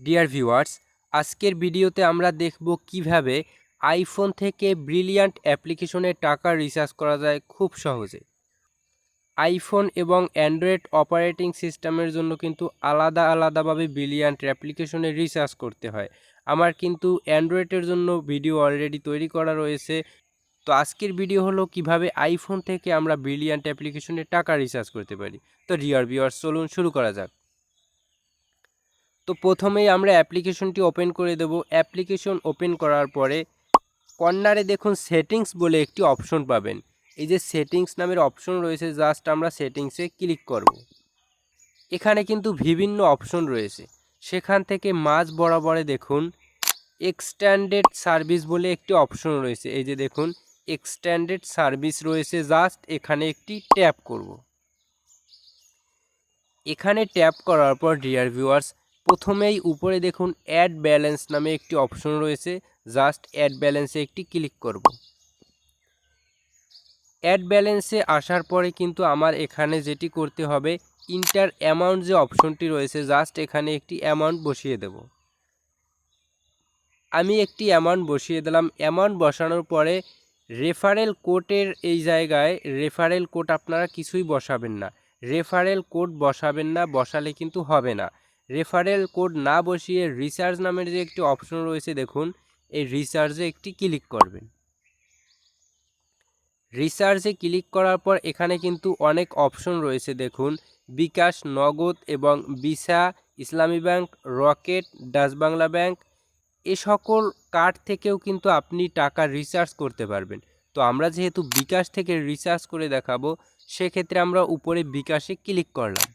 Dear viewers, আজকের ভিডিওতে আমরা দেখব কিভাবে আইফোন থেকে ব্রিলিয়ান্ট অ্যাপ্লিকেশনে টাকা রিচার্জ করা যায় খুব সহজে। আইফোন এবং অ্যান্ড্রয়েড অপারেটিং সিস্টেমের জন্য কিন্তু আলাদাভাবে ব্রিলিয়ান্ট অ্যাপ্লিকেশনে রিচার্জ করতে হয়। আমার কিন্তু অ্যান্ড্রয়েডের জন্য ভিডিও অলরেডি তৈরি করা রয়েছে। তো আজকের ভিডিও হলো কিভাবে আইফোন থেকে আমরা ব্রিলিয়ান্ট অ্যাপ্লিকেশনে টাকা রিচার্জ করতে পারি। তো ডিয়ার ভিউয়ার্স, চলুন শুরু করা যাক। তো প্রথমেই আমরা অ্যাপ্লিকেশনটি ওপেন করে দেব। অ্যাপ্লিকেশন ওপেন করার পরে কর্নারে দেখুন সেটিংস বলে একটি অপশন পাবেন। এই যে সেটিংস নামের অপশন রয়েছে, জাস্ট আমরা সেটিংসে ক্লিক করব। এখানে কিন্তু বিভিন্ন অপশন রয়েছে, সেখান থেকে মাঝ বরাবরে দেখুন এক্সটেন্ডেড সার্ভিস বলে একটি অপশন রয়েছে। এই যে দেখুন এক্সটেন্ডেড সার্ভিস রয়েছে, জাস্ট এখানে একটি ট্যাপ করব। এখানে ট্যাপ করার পর ডিয়ার ভিউয়ার্স, প্রথমেই উপরে দেখুন অ্যাড ব্যালেন্স নামে একটি অপশন রয়েছে, জাস্ট অ্যাড ব্যালেন্সে একটি ক্লিক করব। অ্যাড ব্যালেন্সে আসার পরে কিন্তু আমার এখানে যেটি করতে হবে, ইন্টার অ্যামাউন্ট যে অপশনটি রয়েছে, জাস্ট এখানে একটি অ্যামাউন্ট বসিয়ে দেব। আমি একটি অ্যামাউন্ট বসিয়ে দিলাম। অ্যামাউন্ট বসানোর পরে রেফারেল কোডের এই জায়গায় রেফারেল কোড আপনারা কিছুই বসাবেন না। রেফারেল কোড বসাবেন না, বসালে কিন্তু হবে না। রেফারেল কোড না বসিয়ে রিচার্জ নামের যে একটি অপশন রয়েছে দেখুন, এই রিচার্জে একটি ক্লিক করবেন। রিচার্জে ক্লিক করার পর এখানে কিন্তু অনেক অপশন রয়েছে দেখুন, বিকাশ, নগদ এবং ভিসা, ইসলামী ব্যাংক, রকেট, ডাচ বাংলা ব্যাংক, এ সকল কার্ড থেকেও কিন্তু আপনি টাকা রিচার্জ করতে পারবেন। তো আমরা যেহেতু বিকাশ থেকে রিচার্জ করে দেখাবো, সেক্ষেত্রে আমরা উপরে বিকাশে ক্লিক করলাম।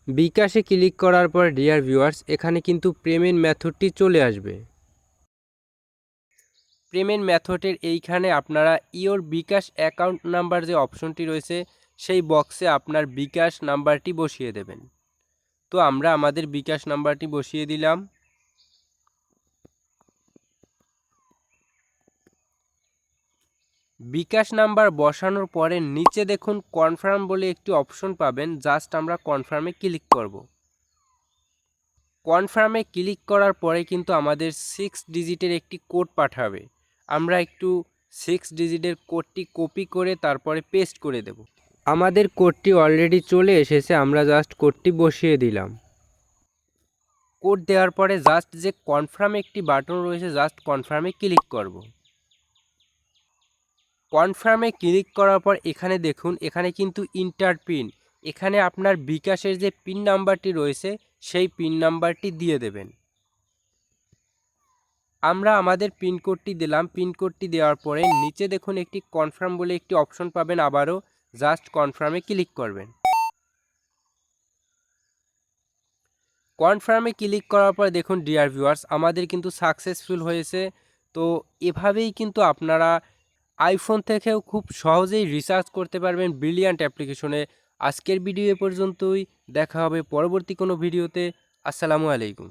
বিকাশে ক্লিক করার পর ডিয়ার ভিউয়ার্স, এখানে কিন্তু পেমেন্ট মেথডটি চলে আসবে। পেমেন্ট মেথডের এইখানে আপনারা ইওর বিকাশ অ্যাকাউন্ট নাম্বার যে অপশনটি রয়েছে, সেই বক্সে আপনার বিকাশ নাম্বারটি বসিয়ে দেবেন। তো আমরা আমাদের বিকাশ নাম্বারটি বসিয়ে দিলাম। বিকাশ নাম্বার বসানোর পরে নিচে দেখুন কনফার্ম বলে একটি অপশন পাবেন, জাস্ট আমরা কনফার্মে ক্লিক করব। কনফার্মে ক্লিক করার পরে কিন্তু আমাদের 6 ডিজিটের একটি কোড পাঠাবে। আমরা একটু 6 ডিজিটের কোডটি কপি করে তারপরে পেস্ট করে দেব। আমাদের কোডটি অলরেডি চলে এসেছে, আমরা জাস্ট কোডটি বসিয়ে দিলাম। কোড দেওয়ার পরে জাস্ট যে কনফার্ম একটি বাটন রয়েছে, জাস্ট কনফার্মে ক্লিক করব। কনফার্মে ক্লিক করার পর এখানে দেখুন, এখানে কিন্তু ইন্টার পিন, এখানে আপনার বিকাশের যে পিন নাম্বারটি রয়েছে, সেই পিন নাম্বারটি দিয়ে দেবেন। আমরা আমাদের পিনকোডটি দিলাম। পিনকোডটি দেওয়ার পরে নিচে দেখুন একটি কনফার্ম বলে একটি অপশন পাবেন, আবারও জাস্ট কনফার্মে ক্লিক করবেন। কনফার্মে ক্লিক করার পর দেখুন ডিয়ার ভিউয়ার্স, আমাদের কিন্তু সাকসেসফুল হয়েছে। তো এভাবেই কিন্তু আপনারা আইফোন থেকেও খুব সহজেই রিচার্জ করতে পারবেন ব্রিলিয়ান্ট অ্যাপ্লিকেশনে। আজকের ভিডিও এ পর্যন্তই, দেখা হবে পরবর্তী কোনো ভিডিওতে। আসসালামু আলাইকুম।